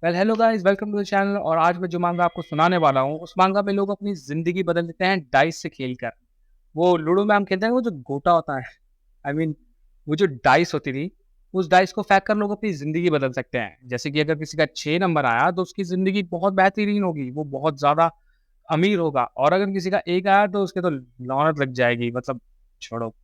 Hello guys, welcome to the channel. और आज मैं जो मांगा आपको सुनाने वाला हूँ, उस मांगा में लोग अपनी ज़िंदगी बदल देते हैं डाइस से खेलकर। वो लूडो में हम खेलते हैं, वो जो गोटा होता है, आई मीन वो जो डाइस होती थी, उस डाइस को फेंक कर लोग अपनी ज़िंदगी बदल सकते हैं। जैसे कि अगर किसी का 6 नंबर आया, तो उसकी ज़िंदगी बहुत बेहतरीन होगी, वो बहुत ज़्यादा अमीर होगा। और अगर किसी का 1 आया, तो उसके तो लॉनत लग जाएगी, मतलब छोड़ो।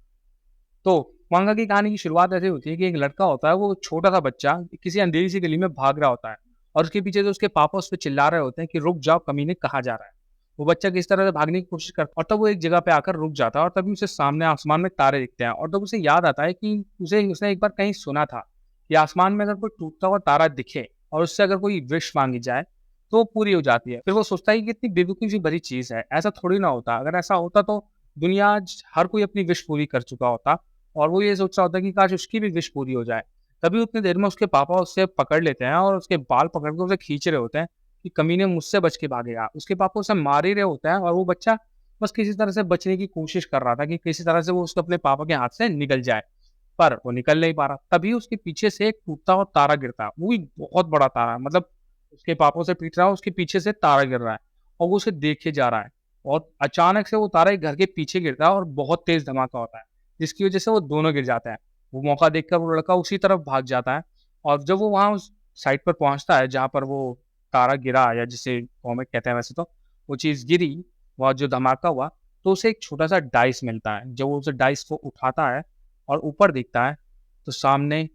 तो मांगा की कहानी की शुरुआत ऐसे होती है कि एक लड़का होता है, वो छोटा-सा बच्चा किसी अंधेरी सी गली में भाग रहा होता है और उसके पीछे जो उसके पापा उस पे चिल्ला रहे होते हैं कि रुक जाओ कमीने, कहाँ जा रहा है? वो बच्चा किस तरह से भागने की कोशिश करता है और तब वो एक जगह पे आकर रुक जाता है और तभी उसे सामने आसमान में तारे दिखते हैं और तब उसे याद आता है कि उसे उसने एक बार कहीं सुना था कि आसमान में अगर कोई टूटता हुआ तारा दिखे और उससे अगर कोई विश माँगी जाए, तो वो पूरी हो जाती है। फिर वो सोचता है कि कितनी बेवकूफ़ी सी भरी चीज़ है, ऐसा थोड़ी ना होता। अगर ऐसा होता तो दुनिया आज हर कोई अपनी विश पूरी कर चुका होता। और वो ये सोच रहा होता है कि काश उसकी भी विश पूरी हो जाए। तभी उतनी देर में उसके पापा उससे पकड़ लेते हैं और उसके बाल पकड़ के उसे खींच रहे होते हैं कि कमीने मुझसे बच के भागेगा। उसके पापा उसे मार ही रहे होते हैं और वो बच्चा बस किसी तरह से बचने की कोशिश कर रहा था कि किसी तरह से वो उसको अपने पापा के हाथ से निकल जाए, पर वो निकल नहीं पा रहा। तभी उसके पीछे से एक टूटता हुआ तारा गिरता है, वो भी बहुत बड़ा तारा, मतलब उसके पापा उसे पीट रहा है, उसके पीछे से तारा गिर रहा है और वो उसे देखे जा रहा है और अचानक से वो तारा एक घर के पीछे गिरता है और बहुत तेज़ धमाका होता है। जिसकी वजह से वो दोनों गिर जाते हैं। वो मौका देखकर वो लड़का उसी तरफ भाग जाता है और जब वो वहाँ उस साइट पर पहुँचता है जहाँ पर वो तारा गिरा या जिसे कॉमेट कहते हैं वैसे तो, वो चीज़ गिरी, वहाँ जो धमाका हुआ, तो उसे एक छोटा-सा डाइस मिलता है। जब वो उस डाइस को उठाता है और ऊपर देखता है, तो सामने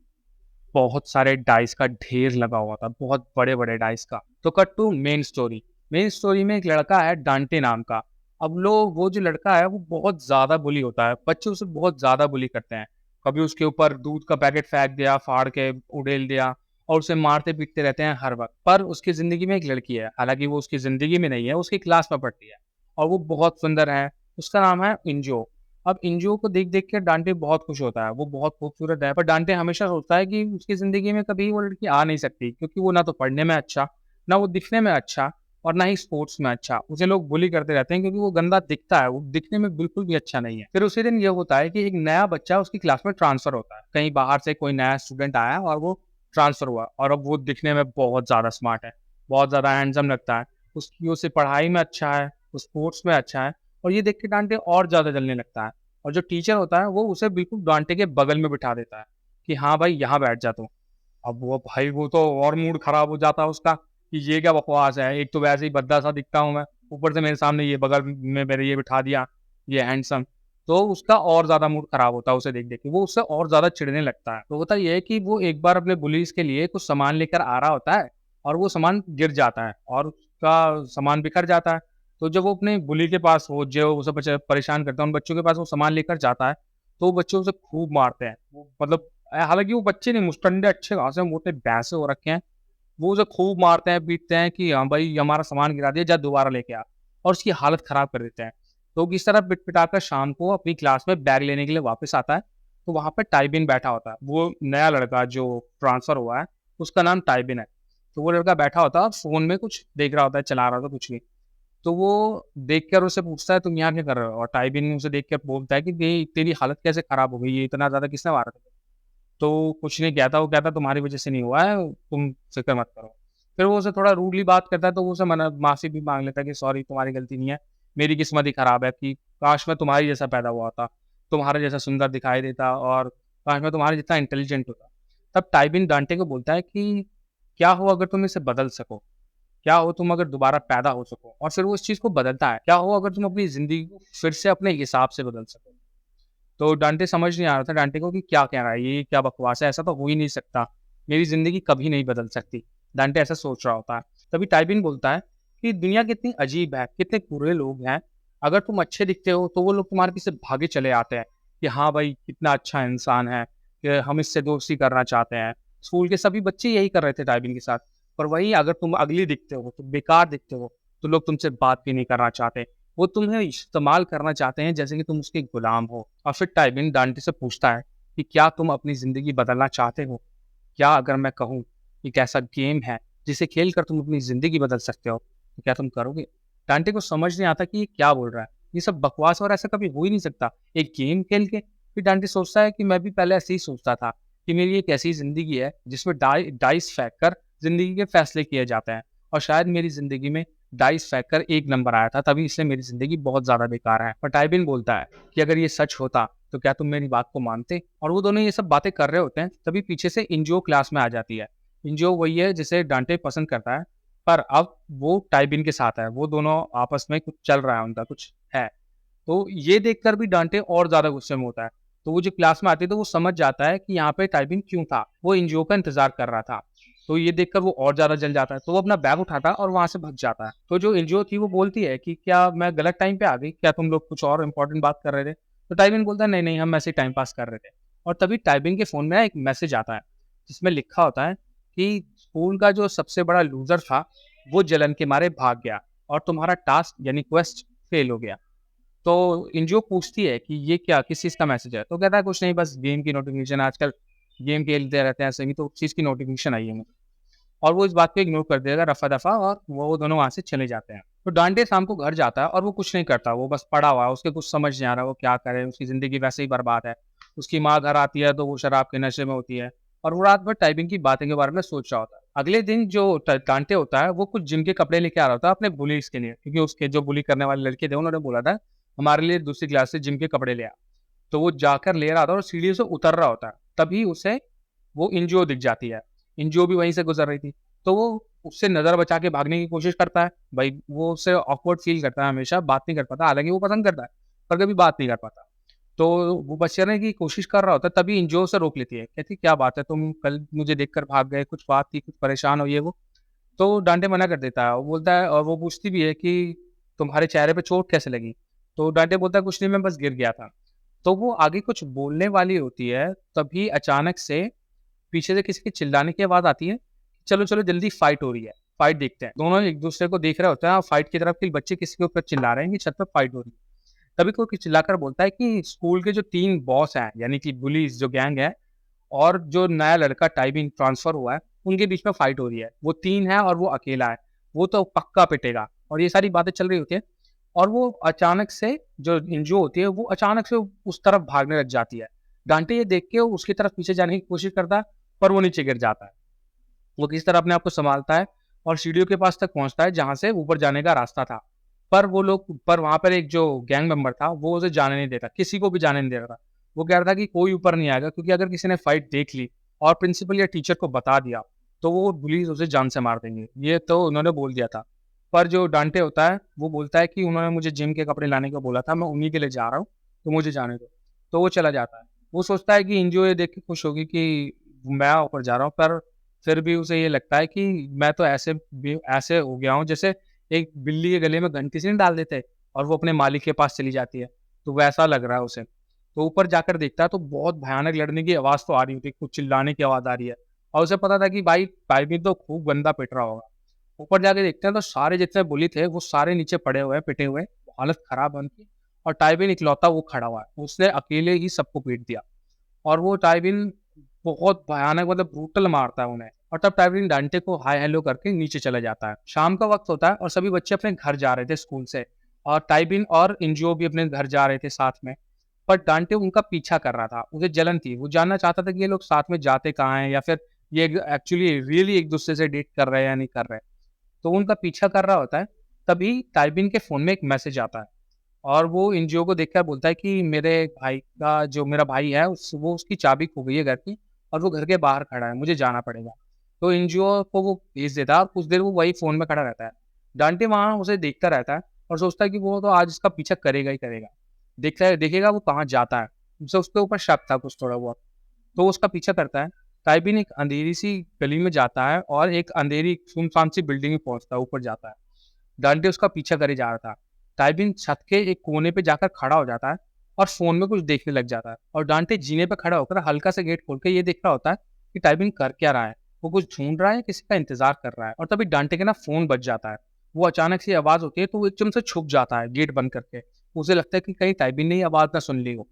बहुत सारे डाइस का ढेर लगा हुआ था, बहुत बड़े-बड़े डाइस का। तो cut to main story. Main story में एक लड़का है डांटे नाम का। अब वो जो लड़का है वो बहुत ज़्यादा बुली होता है, बच्चे उसे बहुत ज़्यादा बुली करते हैं। कभी उसके ऊपर दूध का पैकेट फेंक दिया, फाड़ के उड़ेल दिया और उसे मारते-पीटते रहते हैं हर वक़्त। पर उसकी ज़िंदगी में एक लड़की है, हालाँकि वो उसकी ज़िंदगी में नहीं है, उसकी क्लास में पढ़ती है और वो बहुत सुंदर है। उसका नाम है इंजो। अब इंजो को देख-देख के डांटे बहुत खुश होता है, वो बहुत खूबसूरत है, पर डांटे हमेशा सोचता है कि उसकी ज़िंदगी में कभी वो लड़की आ नहीं सकती क्योंकि वो ना तो पढ़ने में अच्छा, ना वो दिखने में अच्छा और ना ही स्पोर्ट्स में अच्छा। उसे लोग बुली करते रहते हैं क्योंकि वो गंदा दिखता है, वो दिखने में बिल्कुल भी अच्छा नहीं है। फिर उसी दिन ये होता है कि एक नया बच्चा उसकी क्लास में ट्रांसफ़र होता है। कहीं बाहर से कोई नया स्टूडेंट आया और वो ट्रांसफ़र हुआ और अब वो दिखने में बहुत ज़्यादा स्मार्ट है, बहुत ज़्यादा हैंडसम लगता है। उसकी उसे पढ़ाई में अच्छा है, वो स्पोर्ट्स में अच्छा है और ये देख के डांटे और ज़्यादा जलने लगता है। और जो टीचर होता है वो उसे बिल्कुल डांटे के बगल में बिठा देता है कि हाँ भाई यहाँ बैठ जा तू। अब वो भाई वो तो और मूड खराब हो जाता है उसका कि ये क्या बकवास है, एक तो वैसे ही भद्दा सा दिखता हूँ मैं, ऊपर से मेरे सामने ये बगल में मेरे ये बिठा दिया, ये हैंडसम। तो उसका और ज़्यादा मूड खराब होता है उसे देख-देख के, वो उससे और ज़्यादा चिढ़ने लगता है। तो होता ये है कि वो एक बार अपने बुलीज़ के लिए कुछ सामान लेकर आ रहा होता है और वो सामान गिर जाता है और उसका सामान बिखर जाता है। तो जब वो अपने बुली के पास वो जो उसे परेशान करता है, उन बच्चों के पास वो सामान लेकर जाता है, तो वो बच्चे उसे खूब मारते हैं। वो मतलब हालाँकि वो बच्चे नहीं, मुस्टंडे अच्छे खासे मोटे भैंसे हो रखे हैं। वो उसे खूब मारते हैं, पीटते हैं कि हाँ भाई, हमारा सामान गिरा दिया, जा दोबारा लेके आ और उसकी हालत खराब कर देते हैं। तो वो इस तरह पिट-पिटा कर शाम को अपनी क्लास में बैग लेने के लिए वापस आता है, तो वहाँ पे टाइबिन बैठा होता है। वो नया लड़का जो ट्रांसफ़र हुआ है, उसका नाम टाइबिन है। तो वो लड़का बैठा होता है और फ़ोन में कुछ देख रहा होता है, चला रहा होता है कुछ भी। तो वो देखकर उससे पूछता है, तुम यहाँ क्या कर रहे हो? और टाइबिन उसे देख के बोलता है कि ये तेरी हालत कैसे खराब हो गई? ये इतना ज़्यादा किसने मारा तुझे? तो कुछ नहीं कहता, वो कहता तुम्हारी वज़ह से नहीं हुआ है, तुम फ़िक्र मत करो। फिर वो उसे थोड़ा रूडली बात करता है, तो वो उसे माफ़ी भी माँग लेता है कि सॉरी, तुम्हारी गलती नहीं है, मेरी किस्मत ही खराब है कि काश मैं तुम्हारी जैसा पैदा हुआ होता, तुम्हारे जैसा सुंदर दिखाई देता और काश मैं तुम्हारे जितना इंटेलिजेंट होता। तब टाइबिन डांटे को बोलता है कि क्या हो अगर तुम इसे बदल सको? क्या हो तुम अगर दोबारा पैदा हो सको? और फिर वो इस चीज़ को बदलता है। क्या हो अगर तुम अपनी ज़िंदगी को फिर से अपने हिसाब से बदल सको? तो डांटे समझ नहीं आ रहा था डांटे को कि क्या कह रहा है ये, क्या बकवास है, ऐसा तो हो ही नहीं सकता। मेरी ज़िंदगी कभी नहीं बदल सकती। डांटे ऐसा सोच रहा होता है। तभी टाइबिन बोलता है कि दुनिया कितनी अजीब है, कितने बुरे लोग हैं। अगर तुम अच्छे दिखते हो तो वो लोग तुम्हारे पीछे भागे चले आते हैं कि हाँ भाई, कितना अच्छा इंसान है, कि हम इससे दोस्ती करना चाहते हैं। स्कूल के सभी बच्चे यही कर रहे थे टाइबिन के साथ। पर वहीं अगर तुम अगली दिखते हो, तुम बेकार दिखते हो, तो लोग तुमसे बात भी नहीं करना चाहते। वो तुम्हें इस्तेमाल करना चाहते हैं जैसे कि तुम उसके गुलाम हो। और फिर टाइबिन डांटे से पूछता है कि क्या तुम अपनी ज़िंदगी बदलना चाहते हो? क्या अगर मैं कहूँ एक ऐसा गेम है जिसे खेल कर तुम अपनी ज़िंदगी बदल सकते हो, तो क्या तुम करोगे? डांटे को समझ नहीं आता कि ये क्या बोल रहा है। ये सब बकवास और ऐसा कभी हो ही नहीं सकता। एक गेम खेल के फिर डांटे सोचता है कि मैं भी पहले ऐसे ही सोचता था कि मेरी एक ऐसी ज़िंदगी है जिसमें डाइस फेंक कर ज़िंदगी के फैसले किए जाते हैं और शायद मेरी ज़िंदगी में डाइस फेंक कर 1 नंबर आया था, तभी इसलिए मेरी ज़िंदगी बहुत ज़्यादा बेकार है। पर टाइबिन बोलता है कि अगर ये सच होता, तो क्या तुम मेरी बात को मानते? और वो दोनों ये सब बातें कर रहे होते हैं, तभी पीछे से इंजो क्लास में आ जाती है। इंजो वही है जिसे डांटे पसंद करता है, पर अब वो टाइबिन के साथ है। वो दोनों आपस में कुछ चल रहा है उनका, कुछ है। तो ये देखकर भी डांटे और ज़्यादा गुस्से में होता है। तो वो जब क्लास में आती है तो वो समझ जाता है कि यहाँ पे टाइपिंग क्यों था। वो एनजीओ का इंतज़ार कर रहा था। तो ये देखकर वो और ज़्यादा जल जाता है। तो वो अपना बैग उठाता है और वहाँ से भग जाता है। तो जो एनजीओ थी वो बोलती है कि क्या मैं गलत टाइम पे आ गई? क्या तुम लोग कुछ और इम्पोर्टेंट बात कर रहे थे? तो टाइबिन बोलता है नहीं, नहीं हम ऐसे ही टाइम पास कर रहे थे। और तभी टाइबिन के फ़ोन में एक मैसेज आता है, जिसमें लिखा होता है कि स्कूल का जो सबसे बड़ा लूज़र था, वो जलन के मारे भाग गया और तुम्हारा टास्क यानी क्वेस्ट फेल हो गया। तो एनजीओ पूछती है कि ये क्या, किस चीज़ का मैसेज है? तो कहता है कुछ नहीं, बस गेम की नोटिफ़िकेशन, आजकल गेम खेलते रहते हैं ऐसे ही, तो उस चीज़ की नोटिफ़िकेशन आई है मुझे। और वो इस बात को इग्नोर कर देगा रफ़ा-दफ़ा और वो दोनों वहाँ से चले जाते हैं। तो डांटे शाम को घर जाता है और वो कुछ नहीं करता, वो बस पड़ा हुआ है, उसके कुछ समझ नहीं आ रहा वो क्या करे, उसकी ज़िंदगी वैसे ही बर्बाद है। उसकी माँ घर आती है तो वो शराब के नशे में होती है और वो रात भर टाइपिंग की बातें के बारे में सोच रहा होता है। अगले दिन जो ट डांटे होता है वो कुछ जिम के कपड़े लेके आ रहा होता है अपने बुलीज़ के लिए, क्योंकि उसके जो बुली करने वाले लड़के थे उन्होंने बोला था, हमारे लिए दूसरी क्लास से जिम के कपड़े ले आ। तो वो जाकर ले रहा था और सीढ़ी से उतर रहा होता है। तभी उसे वो एनजीओ दिख जाती है। एनजीओ भी वहीं से गुज़र रही थी। तो वो उससे नज़र बचा के भागने की कोशिश करता है। भाई वो उससे ऑकवर्ड फ़ील करता है हमेशा, बात नहीं कर पाता। हालाँकि वो पसंद करता है, पर कभी बात नहीं कर पाता। तो वो बचने की कोशिश कर रहा होता है, तभी एनजीओ उसे रोक लेती है। कहती है, "क्या बात है, तुम कल मुझे देखकर भाग गए, कुछ बात थी, कुछ परेशान हो ये वो?" तो डांटे मना कर देता है। वो बोलता है और वो पूछती भी है कि तुम्हारे चेहरे पे चोट कैसे लगी? तो डांटे बोलता है कुछ नहीं, मैं बस गिर गया था। तो वो आगे कुछ बोलने वाली होती है, तभी अचानक से पीछे से किसी के चिल्लाने की आवाज़ आती है, "चलो, चलो जल्दी फाइट हो रही है, फाइट देखते हैं।" दोनों एक-दूसरे को देख रहे होते हैं और फाइट की तरफ कि बच्चे किसी के ऊपर चिल्ला रहे हैं कि छत पे फाइट हो रही है। तभी कोई चिल्लाकर बोलता है कि स्कूल के जो 3 बॉस हैं, यानी कि बुलीज़ जो गैंग है और जो नया लड़का टाइबिंग ट्रांसफ़र हुआ है, उनके बीच में फाइट हो रही है। वो 3 है और वो अकेला है। वो तो पक्का पिटेगा और ये सारी बातें चल रही होती हैं और वो अचानक से जो इंजो होती है, वो अचानक से उस तरफ भागने लग जाती है। डांटे ये देख के उसकी तरफ पीछे जाने की कोशिश करता है, पर वो नीचे गिर जाता है। वो किसी तरह अपने आप को सँभालता है और सीढ़ियों के पास तक पहुँचता है, जहाँ से ऊपर जाने का रास्ता था। पर वहाँ पर एक जो गैंग मेंबर था, वो उसे जाने नहीं देता, किसी को भी जाने नहीं दे रहा था। वो कह रहा था कि कोई ऊपर नहीं आएगा, क्योंकि अगर किसी ने फाइट देख ली और प्रिंसिपल या टीचर को बता दिया, तो वो पुलिस उसे जान से मार देंगे। ये तो उन्होंने बोल दिया था। पर जो डांटे होता है, वो बोलता है कि उन्होंने मुझे जिम के कपड़े लाने को बोला था, मैं उन्हीं के लिए जा रहा हूँ, तो मुझे जाने दो। तो वो चला जाता है। वो सोचता है कि इंजो ये देख के खुश होगी कि मैं ऊपर जा रहा हूँ, पर फिर भी उसे ये लगता है कि मैं तो ऐसे हो गया हूँ जैसे एक बिल्ली के गले में घंटी से नहीं डाल देते और वो अपने मालिक के पास चली जाती है, तो वैसा लग रहा है उसे। तो ऊपर जाकर देखता है तो बहुत भयानक लड़ने की आवाज़ तो आ रही होती है, कुछ चिल्लाने की आवाज़ आ रही है और उसे पता था कि भाई टाइबिन तो खूब गंदा पिट रहा होगा। ऊपर जाके देखते हैं तो सारे जितने बुली थे वो सारे नीचे पड़े हुए हैं, पिटे हुए हैं, हालत खराब है उनकी और टाइबिन इकलौता वो खड़ा हुआ है। उसने अकेले ही सबको पीट दिया और वो टाइबिन बहुत भयानक मतलब ब्रूटल मारता है उन्हें और तब टाइबिन डांटे को हाय हेलो करके नीचे चला जाता है। शाम का वक़्त होता है और सभी बच्चे अपने घर जा रहे थे स्कूल से और टाइबिन और इंजियो भी अपने घर जा रहे थे साथ में। पर डांटे उनका पीछा कर रहा था, उसे जलन थी, वो जानना चाहता था कि ये लोग साथ में जाते कहाँ हैं या फिर ये एक्चुअली रियली एक-दूसरे से डेट कर रहे हैं या नहीं कर रहे। तो वो उनका पीछा कर रहा होता है, तभी टाइबिन के फ़ोन में एक मैसेज आता है और वो एनजीओ को देखकर बोलता है कि मेरे भाई का जो मेरा भाई है वो उसकी चाबी खो गई है घर की और वो घर के बाहर खड़ा है, मुझे जाना पड़ेगा। तो एनजीओ को वो भेज देता है और कुछ देर वो वही फ़ोन में खड़ा रहता है। डांटे वहाँ उसे देखता रहता है और सोचता है कि वो तो आज इसका पीछा करेगा ही करेगा। देखता है देखेगा वो कहाँ जाता है। उसे उसके ऊपर शक था कुछ थोड़ा बहुत। तो वो उसका पीछा करता है। ताइबिन एक अंधेरी सी गली में जाता है और एक अंधेरी सुनसान सी बिल्डिंग में पहुँचता है, ऊपर जाता है। डांटे उसका पीछा करे जा रहा था। ताइबिन छत के एक कोने पे जाकर खड़ा हो जाता है और फ़ोन में कुछ देखने लग जाता है और डांटे जीने पे खड़ा होकर हल्का सा गेट खोल के ये देख रहा होता है कि टाइबिन कर क्या रहा है। वो कुछ ढूँढ रहा है, किसी का इंतज़ार कर रहा है और तभी डांटे के ना फ़ोन बज जाता है। वो अचानक से आवाज़ होती है तो वो एकदम से छुप जाता है गेट बंद करके। उसे लगता है कि कहीं टाइबिन ने ये आवाज़ ना सुन ली हो।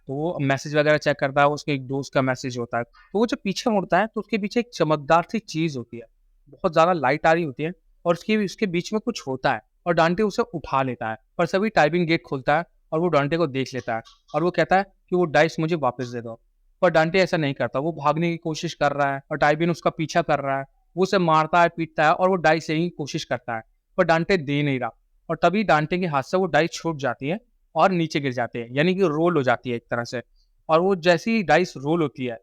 तो वो मैसेज वगैरह चेक करता है, उसके एक दोस्त का मैसेज होता है। तो वो जब पीछे मुड़ता है तो उसके पीछे एक चमकदार सी चीज़ होती है। बहुत ज़्यादा लाइट आ रही होती है और उसके बीच में कुछ होता है और डांटे उसे उठा लेता है। पर सभी टाइपिंग गेट खोलता है और वो डांटे को देख लेता है और वो कहता है कि वो डाइस मुझे वापस दे दो। पर डांटे ऐसा नहीं करता, वो भागने की कोशिश कर रहा है और टाइबिन उसका पीछा कर रहा है। वो उसे मारता है, पीटता है और वो डाइस लेने की कोशिश करता है, पर डांटे दे नहीं रहा। और तभी डांटे के हाथ से वो डाइस छूट जाती है और नीचे गिर जाते हैं, यानी कि रोल हो जाती है एक तरह से। और वो जैसी ही डाइस रोल होती है,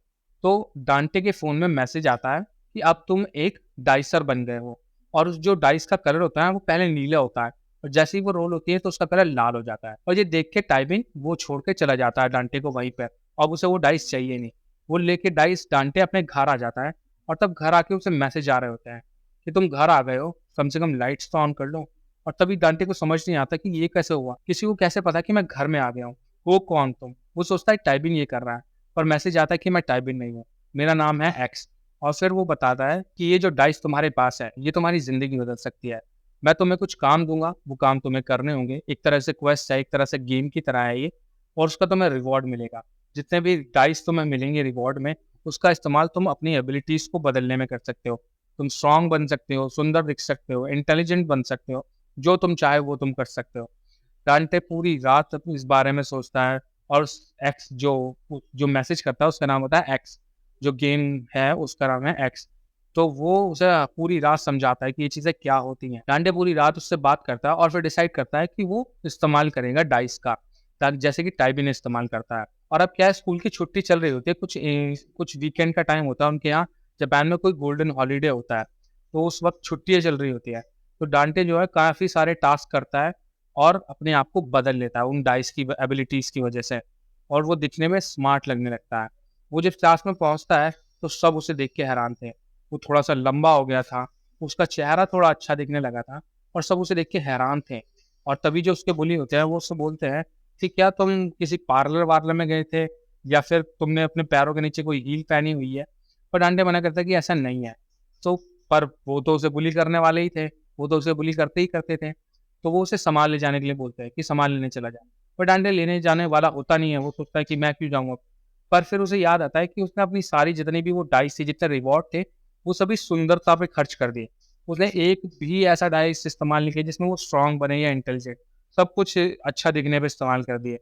तो डांटे के फ़ोन में मैसेज आता है कि अब तुम एक डाइसर बन गए हो। और उस जो डाइस का कलर होता है, वो पहले नीला होता है और जैसे ही वो रोल होती है, तो उसका कलर लाल हो जाता है। और ये देख के टाइबिन वो छोड़ के चला जाता है डांटे को वहीं पर। अब उसे वो डाइस चाहिए नहीं। वो लेके डाइस डांटे अपने घर आ जाता है और तब घर आके उसे मैसेज आ रहे होते हैं कि तुम घर आ गए हो, कम से कम लाइट्स तो ऑन कर लो। और तभी डांटे को समझ नहीं आता कि ये कैसे हुआ, किसी को कैसे पता कि मैं घर में आ गया हूँ, वो कौन तुम। वो सोचता है टाइबिन ये कर रहा है, पर मैसेज आता है कि मैं टाइबिन नहीं हूँ, मेरा नाम है एक्स। और फिर वो बताता है कि ये जो डाइस तुम्हारे पास है, ये तुम्हारी ज़िंदगी बदल सकती है। मैं तुम्हें कुछ काम दूँगा, वो काम तुम्हें करने होंगे। एक तरह से क्वेस्ट है, एक तरह से गेम की तरह है ये, और उसका तुम्हें रिवॉर्ड मिलेगा। जितने भी डाइस तुम्हें मिलेंगे रिवॉर्ड में, उसका इस्तेमाल तुम अपनी एबिलिटीज़ को बदलने में कर सकते हो। तुम स्ट्रॉन्ग बन सकते हो, सुंदर दिख सकते हो, इंटेलिजेंट बन सकते हो, जो तुम चाहे वो तुम कर सकते हो। डांटे पूरी रात इस बारे में सोचता है और उस एक्स जो मैसेज करता है उसका नाम होता है एक्स, जो गेम है उसका नाम है एक्स। तो वो उसे पूरी रात समझाता है कि ये चीज़ें क्या होती हैं। डांटे पूरी रात उससे बात करता है और फिर डिसाइड करता है कि वो इस्तेमाल करेगा डाइस का, ताकि जैसे कि टाइबिन इस्तेमाल करता है। और अब क्या है, स्कूल की छुट्टी चल रही होती है, कुछ वीकेंड का टाइम होता है उनके यहाँ। जापान में कोई गोल्डन हॉलिडे होता है, तो उस वक़्त छुट्टियाँ चल रही होती है। तो डांटे जो है काफ़ी सारे टास्क करता है और अपने आप को बदल लेता है उन डाइस की एबिलिटीज़ की वजह से, और वो दिखने में स्मार्ट लगने लगता है। वो जब क्लास में पहुँचता है, तो सब उसे देख के हैरान थे। वो थोड़ा-सा लंबा हो गया था, उसका चेहरा थोड़ा अच्छा दिखने लगा था और सब उसे देख के हैरान थे। और तभी जो उसके बुली होते हैं, वो उससे बोलते हैं कि क्या तुम किसी पार्लर-वार्लर में गए थे या फिर तुमने अपने पैरों के नीचे कोई हील पहनी हुई है? पर डांटे मना करता है कि ऐसा नहीं है। तो पर वो तो उसे बुली करने वाले ही थे, वो तो उसे बुली करते ही करते थे। तो वो उसे सामान ले जाने के लिए बोलते हैं कि सामान लेने चला जा। पर डांटे लेने जाने वाला होता नहीं है, वो सोचता है कि मैं क्यों जाऊँगा? पर फिर उसे याद आता है कि उसने अपनी सारी जितनी भी वो डाइस थी, जितने रिवॉर्ड थे, वो सभी सुंदरता पे खर्च कर दिए। उसने एक भी ऐसा डाइस इस्तेमाल नहीं किया जिसमें वो स्ट्रॉन्ग बने या इंटेलिजेंट, सब कुछ अच्छा दिखने पे इस्तेमाल कर दिए।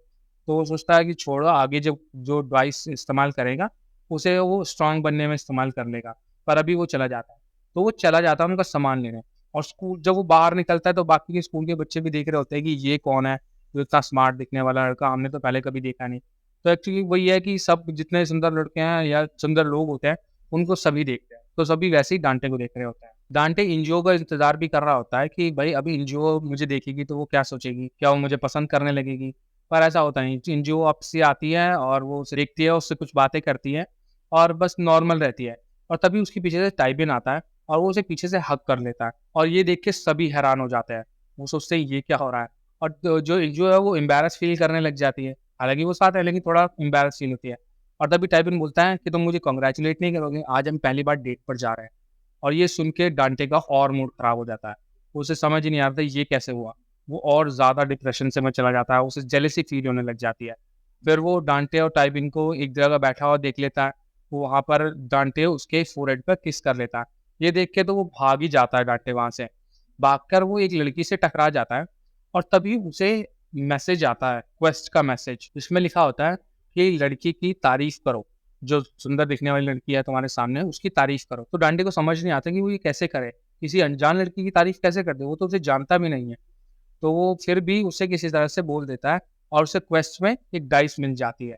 तो वो सोचता है कि छोड़ो, आगे जब जो डाइस इस्तेमाल करेगा, उसे वो स्ट्रॉन्ग बनने में इस्तेमाल कर लेगा। पर अभी वो चला जाता है। तो वो चला जाता है उनका सामान लेने, और स्कूल जब वो बाहर निकलता है तो बाकी के स्कूल के बच्चे भी देख रहे होते हैं कि ये कौन है, जो इतना स्मार्ट दिखने वाला लड़का, हमने तो पहले कभी देखा नहीं। तो एक्चुअली वही है कि सब जितने सुंदर लड़के हैं या सुंदर लोग होते हैं, उनको सभी देखते हैं। तो सभी वैसे ही डांटे को देख रहे होते हैं। डांटे इंजियो का इंतज़ार भी कर रहा होता है कि भई अभी इंजियो मुझे देखेगी तो वो क्या सोचेगी? क्या वो मुझे पसंद करने लगेगी? पर ऐसा होता नहीं। इंजियो आपसे आती है और वो उसे देखती है, उससे कुछ बातें करती है और बस नॉर्मल रहती है। और तभी उसके पीछे से टाइबिन आता है और वो उसे पीछे से हग कर लेता है, और ये देख के सभी हैरान हो जाते हैं। वो सोचते हैं ये क्या हो रहा है? और जो इंजियो है वो एम्बैरेस फ़ील करने लग जाती है। हालाँकि वो साथ है, लेकिन थोड़ा एम्बैरेस फ़ील होती है। और तभी टाइबिन बोलता है कि तुम मुझे कांग्रेचुलेट नहीं करोगे, आज हम पहली बार डेट पर जा रहे हैं। और ये सुन के डांटे का और मूड खराब हो जाता है। उसे समझ ही नहीं आता ये कैसे हुआ? वो और ज़्यादा डिप्रेशन से में चला जाता है, उसे जेलसी फ़ील होने लग जाती है। फिर वो डांटे और टाइबिन को एक जगह बैठा हुआ देख लेता है। वो वहाँ पर डांटे उसके फ़ोरहेड पे किस कर लेता है। ये देख के तो वो भाग ही जाता है डांटे वहाँ से। भागकर वो एक लड़की से टकरा जाता है और तभी उसे मैसेज आता है, क्वेस्ट का मैसेज, जिसमें लिखा होता है कि लड़की की तारीफ़ करो। जो सुंदर दिखने वाली लड़की है तुम्हारे सामने, उसकी तारीफ़ करो। तो डांटे को समझ नहीं आता कि वो ये कैसे करे? किसी अनजान लड़की की तारीफ़ कैसे कर दे? वो तो उसे जानता भी नहीं है। तो वो फिर भी उसे किसी तरह से बोल देता है और उसे क्वेस्ट में एक डाइस मिल जाती है।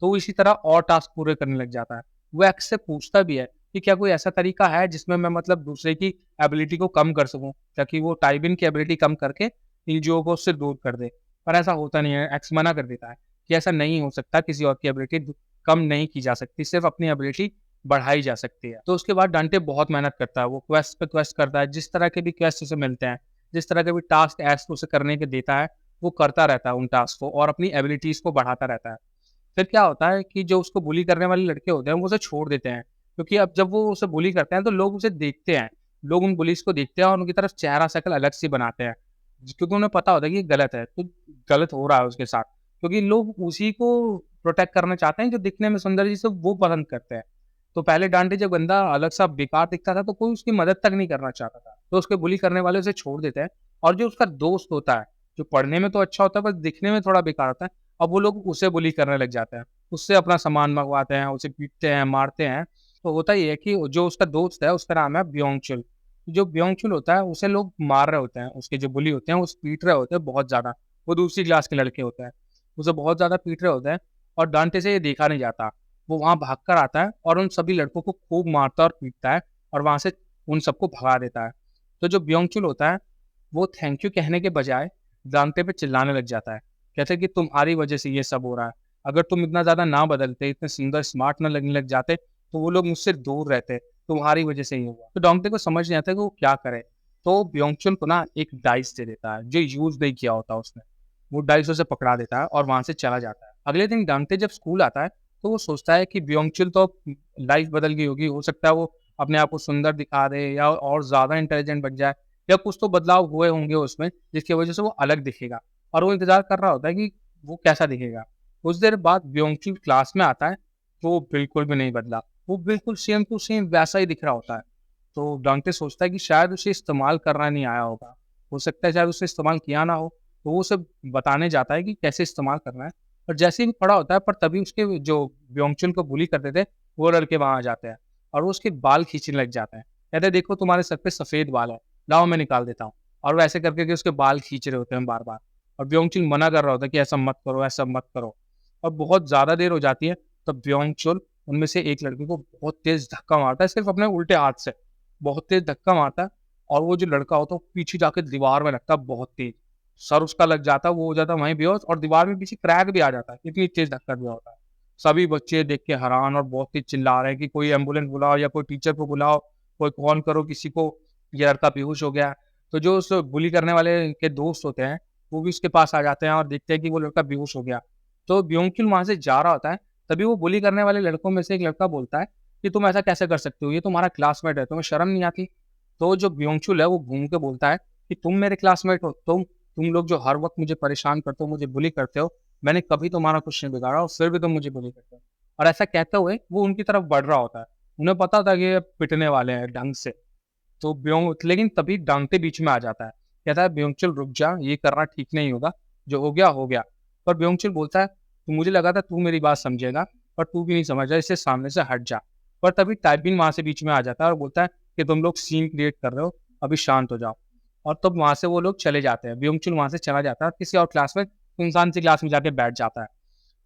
तो वो इसी तरह और टास्क पूरे करने लग जाता है। वो एक्स से पूछता भी है कि क्या कोई ऐसा तरीका है जिसमें मैं मतलब दूसरे की एबिलिटी को कम कर सकूँ, ताकि वो टाइबिन की एबिलिटी कम करके इल्जियो को उससे दूर कर दे। पर ऐसा होता नहीं है, एक्स मना कर देता है कि ऐसा नहीं हो सकता, किसी और की एबिलिटी कम नहीं की जा सकती, सिर्फ़ अपनी एबिलिटी बढ़ाई जा सकती है। तो उसके बाद डांटे बहुत मेहनत करता है, वो क्वेस्ट पे क्वेस्ट करता है, जिस तरह के भी क्वेस्ट उसे मिलते हैं, जिस तरह के भी टास्क एक्स उसे करने के देता है, वो करता रहता है उन टास्क को और अपनी एबिलिटीज़ को बढ़ाता रहता है। फिर क्या होता है कि जो उसको बुली करने वाले लड़के होते हैं, वो उसे छोड़ देते हैं, क्योंकि अब जब वो उसे बुली करते हैं, तो लोग उसे देखते हैं। लोग उन बुलीज़ को देखते हैं और उनकी तरफ चेहरा शक्ल अलग सी बनाते हैं, क्योंकि उन्हें पता होता है कि ये गलत है, तो गलत हो रहा है उसके साथ। क्योंकि लोग उसी को प्रोटेक्ट करना चाहते हैं, जो दिखने में सुंदर जिसे वो पसंद करते हैं। तो पहले डांटे जब गंदा अलग-सा बेकार दिखता था, तो कोई उसकी मदद तक नहीं करना चाहता था। तो उसके बुली करने वाले उसे छोड़ देते हैं, और जो उसका दोस्त होता है, जो पढ़ने में तो अच्छा होता है, पर दिखने में थोड़ा बेकार होता है, अब वो लोग उसे बुली करने लग जाते हैं। उससे अपना सामान मँगवाते हैं, उसे पीटते हैं, मारते हैं तो होता ये है कि जो उसका दोस्त है उसका नाम है ब्योंगचुल। जो ब्योंगचुल होता है उसे लोग मार रहे होते हैं, उसके जो बुली होते हैं उसे पीट रहे होते हैं बहुत ज़्यादा। वो दूसरी क्लास के लड़के होते हैं, उसे बहुत ज़्यादा पीट रहे होते हैं और डांटे से ये देखा नहीं जाता। वो वहाँ भाग कर आता है और उन सभी लड़कों को खूब मारता है और पीटता है और वहाँ से उन सबको भगा देता है। तो जो ब्योंगचुल होता है वो थैंक यू कहने के बजाय दांते पे चिल्लाने लग जाता है। कहता है कि तुम्हारी वजह से ये सब हो रहा है। अगर तुम इतना ज़्यादा ना बदलते, इतने सुंदर स्मार्ट ना लगने लग जाते, तो वो लोग मुझसे दूर रहते। तुम्हारी वजह से ही हुआ। तो डोंगटे को समझ नहीं आता कि वो क्या करे। तो ब्योंगचुल को ना एक डाइस दे देता है, जो यूज़ नहीं किया होता उसने। वो डाइस उसे पकड़ा देता है और वहाँ से चला जाता है। अगले दिन डोंगटे जब स्कूल आता है, तो वो सोचता है कि ब्योंगचुल तो लाइफ बदल गई होगी। हो सकता है वो अपने आप को सुंदर दिखा दे या और ज़्यादा इंटेलिजेंट बन जाए या कुछ तो बदलाव हुए होंगे उसमें, जिसकी वजह से वो अलग दिखेगा। और वो इंतज़ार कर रहा होता है कि वो कैसा दिखेगा। कुछ देर बाद ब्योंगचुल क्लास में आता है, तो वो बिल्कुल भी नहीं बदला। वो बिल्कुल सेम टू सेम वैसा ही दिख रहा होता है। तो डांटे सोचता है कि शायद उसे इस्तेमाल करना नहीं आया होगा। हो सकता है शायद उसे इस्तेमाल किया ना हो। तो वो उसे बताने जाता है कि कैसे इस्तेमाल करना है। और जैसे ही वो खड़ा होता है पर तभी उसके जो ब्योंगचुल को बुली करते थे, वो लड़के वहाँ आ जाते हैं और वो उसके बाल खींचने लग जाते हैं। कहते हैं देखो तुम्हारे सर पे सफ़ेद बाल है, लाओ मैं निकाल देता हूँ। और वो ऐसे करके उसके बाल खींच रहे होते हैं बार-बार। और ब्योंगचुल मना कर रहा होता है कि ऐसा मत करो, ऐसा मत करो। और बहुत ज़्यादा देर हो जाती है, तब ब्योंगचुल उनमें से एक लड़के को बहुत तेज़ धक्का मारता है, सिर्फ़ अपने उल्टे हाथ से। बहुत तेज़ धक्का मारता है और वो जो लड़का होता है, वो पीछे जाके दीवार में लगता है बहुत तेज़। सर उसका लग जाता है, वो हो जाता है वहीं बेहोश और दीवार में पीछे क्रैक भी आ जाता है, इतनी तेज़ धक्का दिया होता है। सभी बच्चे देख के हैरान और बहुत तेज़ चिल्ला रहे हैं कि कोई एम्बुलेंस बुलाओ या कोई टीचर को बुलाओ, कोई फ़ोन करो किसी को, ये लड़का बेहोश हो गया है। तो जो उस बुली करने वाले के दोस्त होते हैं, वो भी उसके पास आ जाते हैं और देखते हैं कि वो लड़का बेहोश हो गया। तो ब्योंगचुल वहाँ से जा रहा होता है, तभी वो बुली करने वाले लड़कों में से एक लड़का बोलता है कि तुम ऐसा कैसे कर सकते हो? ये तुम्हारा क्लासमेट है, तुम्हें शर्म नहीं आती? तो जो ब्योंगचुल है वो घूम के बोलता है कि तुम मेरे क्लासमेट हो, तुम लोग जो हर वक़्त मुझे परेशान करते हो, मुझे बुली करते हो, मैंने कभी तुम्हारा कुछ नहीं बिगाड़ा और फिर भी तुम मुझे बुली करते हो। और ऐसा कहते हुए वो उनकी तरफ बढ़ रहा होता है। उन्हें पता था कि ये पिटने वाले हैं ढंग से। तो लेकिन तभी डांटे बीच में आ जाता है। कहता है ब्योंगचुल रुक जा, ये करना ठीक नहीं होगा, जो हो गया हो गया। पर ब्योंगचुल बोलता है तो मुझे लगा था तू मेरी बात समझेगा, पर तू भी नहीं समझ रहा, इससे सामने से हट जा। पर तभी ताइपिन वहाँ से बीच में आ जाता है और बोलता है कि तुम लोग सीन क्रिएट कर रहे हो, अभी शांत हो जाओ। और तब वहाँ से वो लोग चले जाते हैं। ब्योंगचुल वहाँ से चला जाता है, किसी और क्लास में सुनसान सी क्लास में जाके बैठ जाता है।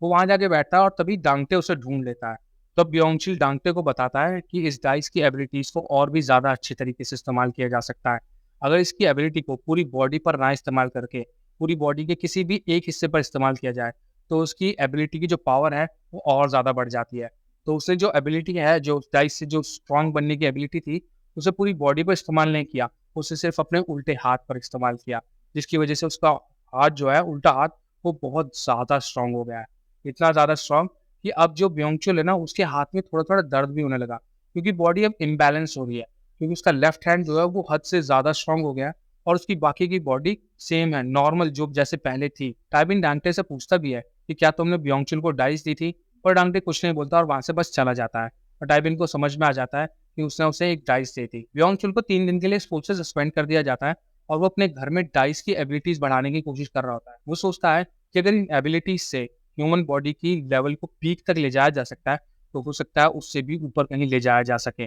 वो वहाँ जाके बैठता है और तभी डांटे उसे ढूँढ लेता है। तब ब्योंगचुल डांटे को बताता है कि इस डाइस की एबिलिटीज़ को और भी ज़्यादा अच्छे तरीके से इस्तेमाल किया जा सकता है। अगर इसकी एबिलिटी को पूरी बॉडी पर ना इस्तेमाल करके, पूरी बॉडी के किसी भी एक हिस्से पर इस्तेमाल किया जाए, तो उसकी एबिलिटी की जो पावर है, वो और ज़्यादा बढ़ जाती है। तो उसने जो एबिलिटी है, जो उस डाइस से जो स्ट्रॉन्ग बनने की एबिलिटी थी, उसे पूरी बॉडी पर इस्तेमाल नहीं किया, उसे सिर्फ़ अपने उल्टे हाथ पर इस्तेमाल किया, जिसकी वजह से उसका हाथ जो है, उल्टा हाथ, वो बहुत ज़्यादा स्ट्रॉन्ग हो गया है। इतना ज़्यादा स्ट्रॉन्ग कि अब जो ब्योंगचुल है ना, उसके हाथ में थोड़ा-थोड़ा दर्द भी होने लगा, क्योंकि बॉडी अब इम्बैलेंस हो रही है, क्योंकि उसका लेफ्ट हैंड जो है वो हद से ज़्यादा स्ट्रॉन्ग हो गया है और उसकी बाकी की बॉडी सेम है, नॉर्मल जो जैसे पहले थी। टाइबिन डांटे से पूछता भी है कि क्या तुमने ब्योंगचुल को डाइस दी थी? पर डांटे कुछ नहीं बोलता और वहाँ से बस चला जाता है और टाइबिन को समझ में आ जाता है कि उसने उसे एक डाइस दी थी। ब्योंगचुल को 3 दिन के लिए स्कूल से सस्पेंड कर दिया जाता है और वो अपने घर में डाइस की एबिलिटीज़ बढ़ाने की कोशिश कर रहा होता है। वो सोचता है कि अगर इन एबिलिटीज़ से ह्यूमन बॉडी की लेवल को पीक तक ले जाया जा सकता है, तो हो सकता है उससे भी ऊपर कहीं ले जाया जा सके।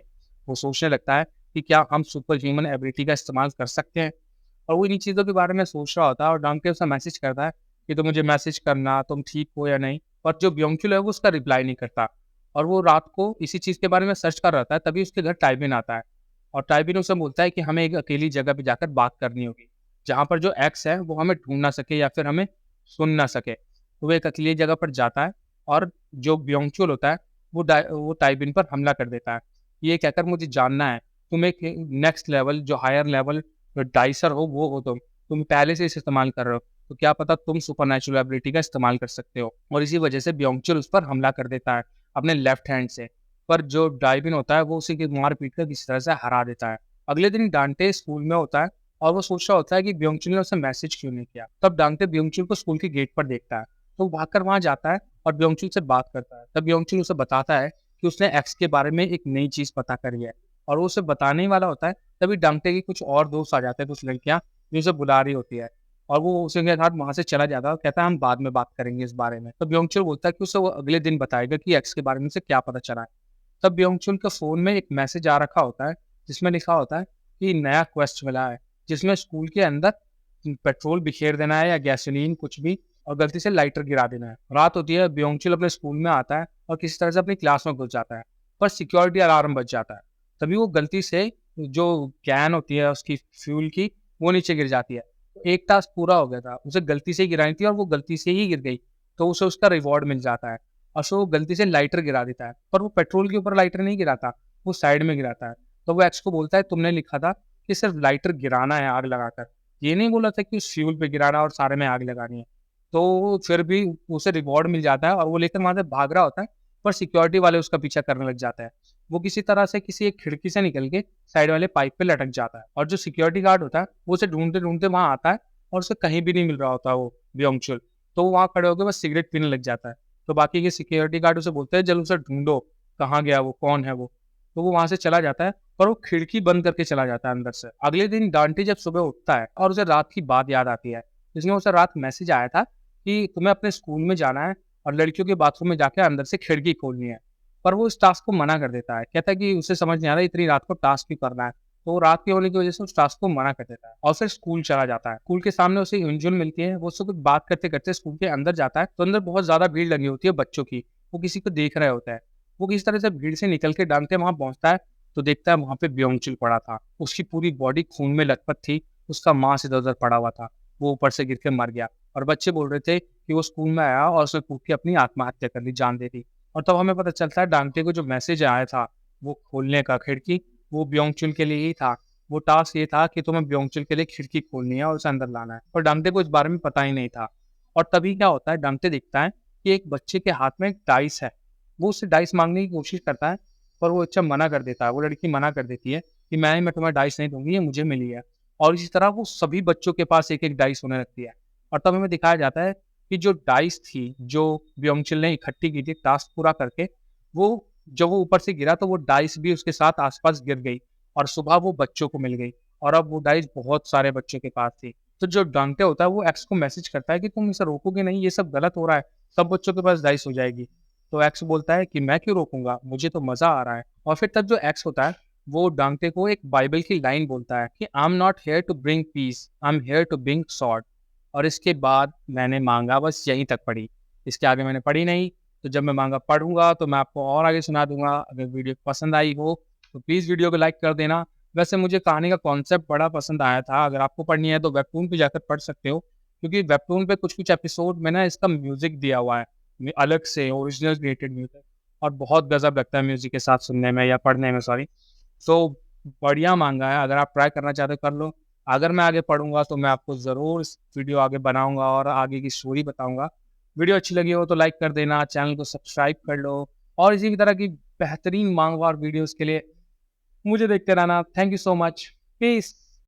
वो सोचने लगता है कि क्या हम सुपर ह्यूमन एबिलिटी का इस्तेमाल कर सकते हैं? और वो इन्हीं चीज़ों के बारे में सोच रहा होता है और डांटे उसे मैसेज करता है कि तुम मुझे मैसेज करना, तुम ठीक हो या नहीं? पर जो ब्योंगचुल है वो उसका रिप्लाई नहीं करता और वो रात को इसी चीज़ के बारे में सर्च कर रहा था, तभी उसके घर टाइबिन आता है और टाइबिन उसे बोलता है कि हमें एक अकेली जगह पे जाकर बात करनी होगी, जहाँ पर जो एक्स है वो हमें ढूँढ ना सके या फिर हमें सुन ना सके। तो वो एक अकेली जगह पर जाता है और जो ब्योंगचुल होता है वो टाइबिन पर हमला कर देता है। ये कहकर मुझे जानना है, तुम एक नेक्स्ट लेवल जो हायर लेवल डाइसर हो तुम पहले से इसे इस्तेमाल कर रहे हो, तो क्या पता तुम सुपरनैचुरल एबिलिटी का इस्तेमाल कर सकते हो। और इसी वजह से ब्योंगचुल उस पर हमला कर देता है अपने लेफ्ट हैंड से। पर जो डाइबिन होता है वो उसी की मार पीट कर किसी तरह से हरा देता है। अगले दिन डांटे स्कूल में होता है और वो सोच रहा होता है कि ब्योंगचुल ने उसे मैसेज क्यों नहीं किया। तब डांटे ब्योंगचुल को स्कूल के गेट पर देखता है, तो वो भागकर वहाँ जाता है और ब्योंगचुल से बात करता है। तब ब्योंगचुल उसे बताता है कि उसने एक्स के बारे में एक नई चीज़ पता करी है और वो उसे बताने ही वाला होता है, तभी डांटे के कुछ और दोस्त आ जाते हैं, कुछ लड़कियाँ जो उसे बुला रही होती है और वो उसी के साथ वहाँ से चला जाता है और कहता है हम बाद में बात करेंगे इस बारे में। तो ब्योंगचुल बोलता है कि उसे वो अगले दिन बताएगा कि एक्स के बारे में उसे क्या पता चला है। तब ब्योंगचुल के फ़ोन में एक मैसेज आ रखा होता है, जिसमें लिखा होता है कि नया क्वेस्ट मिला है, जिसमें स्कूल के अंदर पेट्रोल बिखेर देना है या गैसोलीन कुछ भी और गलती से लाइटर गिरा देना है। रात होती है, ब्योंगचुल अपने स्कूल में आता है और किसी तरह से अपनी क्लास में घुस जाता है, पर सिक्योरिटी अलार्म बज जाता है। तभी वो गलती से जो कैन होती है उसकी फ्यूल की, वो नीचे गिर जाती है। एक टास्क पूरा हो गया था, उसे गलती से ही गिरानी थी और वो गलती से ही गिर गई, तो उसे उसका रिवॉर्ड मिल जाता है। और सो वो गलती से लाइटर गिरा देता है, पर वो पेट्रोल के ऊपर लाइटर नहीं गिराता, वो साइड में गिराता है। तो वो एक्स को बोलता है, तुमने लिखा था कि सिर्फ लाइटर गिराना है आग लगाकर, ये नहीं बोला था कि उस फ्यूल पे गिराना और सारे में आग लगानी है। तो फिर भी उसे रिवॉर्ड मिल जाता है और वो लेकर वहाँ से भाग रहा होता है, पर सिक्योरिटी वाले उसका पीछा करने लग जाता है। वो किसी तरह से किसी एक खिड़की से निकल के साइड वाले पाइप पे लटक जाता है और जो सिक्योरिटी गार्ड होता है, वो उसे ढूँढते-ढूँढते वहाँ आता है और उसे कहीं भी नहीं मिल रहा होता वो ब्योंगचुल। तो वो वहाँ खड़े होके बस सिगरेट पीने लग जाता है। तो बाकी के सिक्योरिटी गार्ड उसे बोलते हैं, "जल्द उसे ढूँढो, कहाँ गया वो? कौन है वो?" तो वो वहाँ से चला जाता है और वो खिड़की बंद करके चला जाता है अंदर से। अगले दिन डांटी जब सुबह उठता है और उसे रात की बात याद आती है, जिसमें उसे रात मैसेज आया था कि तुम्हें अपने स्कूल में जाना है और लड़कियों के बाथरूम में जाके अंदर से खिड़की खोलनी है। पर वो इस टास्क को मना कर देता है। कहता है कि उसे समझ नहीं आ रहा इतनी रात को टास्क क्यों करना है। तो वो रात के होने की वजह से उस टास्क को मना कर देता है और फिर स्कूल चला जाता है। स्कूल के सामने उसे यूंजुन मिलती है। वो उससे कुछ बात करते-करते स्कूल के अंदर जाता है, तो अंदर बहुत ज़्यादा भीड़ लगी होती है बच्चों की। वो किसी को देख रहे होता है। वो किसी तरह से भीड़ से निकल के डांटे वहाँ पहुँचता है, तो देखता है वहाँ पे ब्योंगचुल पड़ा था। उसकी पूरी बॉडी खून में लथपथ थी, उसका मांस इधर-उधर पड़ा हुआ था। वो ऊपर से गिर के मर गया और बच्चे बोल रहे थे कि वो स्कूल में आया और उसने कूद के अपनी आत्महत्या कर ली, जान दे दी। और तब हमें पता चलता है डांटे को जो मैसेज आया था, वो खोलने का खिड़की, वो ब्योंगचुल के लिए ही था। वो टास्क ये था कि तुम्हें ब्योंगचुल के लिए खिड़की खोलनी है और उसे अंदर लाना है। और डांटे को इस बारे में पता ही नहीं था। और तभी क्या होता है, डांटे देखता है कि एक बच्चे के हाथ में एक डाइस है। वो उससे डाइस माँगने की कोशिश करता है, पर वो बच्चा मना कर देता है। वो लड़की मना कर देती है कि मैं तुम्हें डाइस नहीं दूँगी, ये मुझे मिली है। और इसी तरह वो सभी बच्चों के पास एक-एक डाइस होने लगती है। और तब हमें दिखाया जाता है कि जो डाइस थी, जो ब्योंगचुल ने इकट्ठी की थी टास्क पूरा करके, वो जब वो ऊपर से गिरा तो वो डाइस भी उसके साथ आस-पास गिर गई और सुबह वो बच्चों को मिल गई और अब वो डाइस बहुत सारे बच्चों के पास थी। तो जो डांटे होता है वो एक्स को मैसेज करता है कि तुम इसे रोकोगे नहीं, ये सब गलत हो रहा है, सब बच्चों के पास डाइस हो जाएगी। तो एक्स बोलता है कि मैं क्यों रोकूँगा, मुझे तो मज़ा आ रहा है। और फिर तब जो एक्स होता है, वो डांटे को एक बाइबल की लाइन बोलता है कि I am not here to bring peace, I am here to bring sword. और इसके बाद मैंने माँगा बस यहीं तक पढ़ी। इसके आगे मैंने पढ़ी नहीं, तो जब मैं माँगा पढ़ूँगा तो मैं आपको और आगे सुना दूँगा। अगर वीडियो पसंद आई हो, तो प्लीज़ वीडियो को लाइक कर देना। वैसे मुझे कहानी का कॉन्सेप्ट बड़ा पसंद आया था, अगर आपको पढ़नी है तो वेबटून पे जाकर पढ़ सकते हो, क्योंकि वेबटून पे कुछ-कुछ एपिसोड में ना इसका म्यूज़िक दिया हुआ है, अलग से ओरिजिनल क्रिएटेड म्यूज़िक और बहुत गज़ब लगता है म्यूज़िक के साथ सुनने में या पढ़ने में सॉरी। सो बढ़िया माँगा है, अगर आप ट्राई करना चाहते हो कर लो। अगर मैं आगे पढ़ूँगा तो मैं आपको ज़रूर इस वीडियो आगे बनाऊँगा और आगे की स्टोरी बताऊँगा। वीडियो अच्छी लगी हो तो लाइक कर देना, चैनल को सब्सक्राइब कर लो और इसी तरह की बेहतरीन माँगवार वीडियोज़ के लिए मुझे देखते रहना। Thank you so much. Piece.